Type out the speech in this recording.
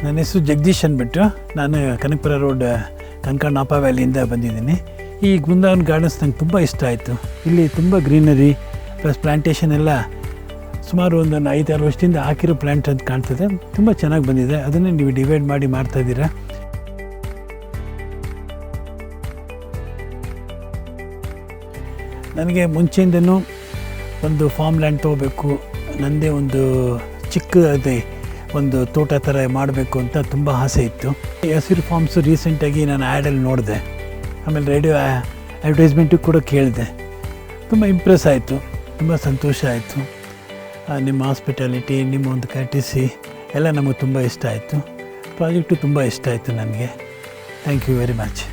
ನನ್ನ ಹೆಸರು ಜಗದೀಶ್ ಅಂದ್ಬಿಟ್ಟು ನಾನು ಕನಕಪುರ ರೋಡ್ ಕಂಕಣ ನಾಪ ವ್ಯಾಲಿಯಿಂದ ಬಂದಿದ್ದೀನಿ. ಈ ಬೃಂದಾವನ್ ಗಾರ್ಡನ್ಸ್ ನಂಗೆ ತುಂಬ ಇಷ್ಟ ಆಯಿತು. ಇಲ್ಲಿ ತುಂಬ ಗ್ರೀನರಿ ಪ್ಲಸ್ ಪ್ಲ್ಯಾಂಟೇಷನ್ ಎಲ್ಲ ಸುಮಾರು ಒಂದು 5-6 ವರ್ಷದಿಂದ ಹಾಕಿರೋ ಪ್ಲ್ಯಾಂಟ್ ಅಂತ ಕಾಣ್ತದೆ. ತುಂಬ ಚೆನ್ನಾಗಿ ಬಂದಿದೆ. ಅದನ್ನೇ ನೀವು ಡಿವೈಡ್ ಮಾಡಿ ಮಾಡ್ತಾಯಿದ್ದೀರಾ. ನನಗೆ ಮುಂಚೆಯಿಂದನೂ ಒಂದು ಫಾರ್ಮ್ ಲ್ಯಾಂಡ್ ತೊಗೋಬೇಕು, ನನ್ನದೇ ಒಂದು ಚಿಕ್ಕದೇ ಒಂದು ತೋಟ ಥರ ಮಾಡಬೇಕು ಅಂತ ತುಂಬ ಆಸೆ ಇತ್ತು. ಹಸಿರು ಫಾರ್ಮ್ಸು ರೀಸೆಂಟಾಗಿ ನಾನು ಆ್ಯಡಲ್ಲಿ ನೋಡಿದೆ, ಆಮೇಲೆ ರೇಡಿಯೋ ಅಡ್ವರ್ಟೈಸ್ಮೆಂಟು ಕೂಡ ಕೇಳಿದೆ. ತುಂಬ ಇಂಪ್ರೆಸ್ ಆಯಿತು, ತುಂಬ ಸಂತೋಷ ಆಯಿತು. ನಿಮ್ಮ ಹಾಸ್ಪಿಟಾಲಿಟಿ, ನಿಮ್ಮ ಒಂದು ಕರ್ಟಿಸಿ ಎಲ್ಲ ನಮಗೆ ತುಂಬ ಇಷ್ಟ ಆಯಿತು. ಪ್ರಾಜೆಕ್ಟು ತುಂಬ ಇಷ್ಟ ಆಯಿತು ನನಗೆ. Thank you very much.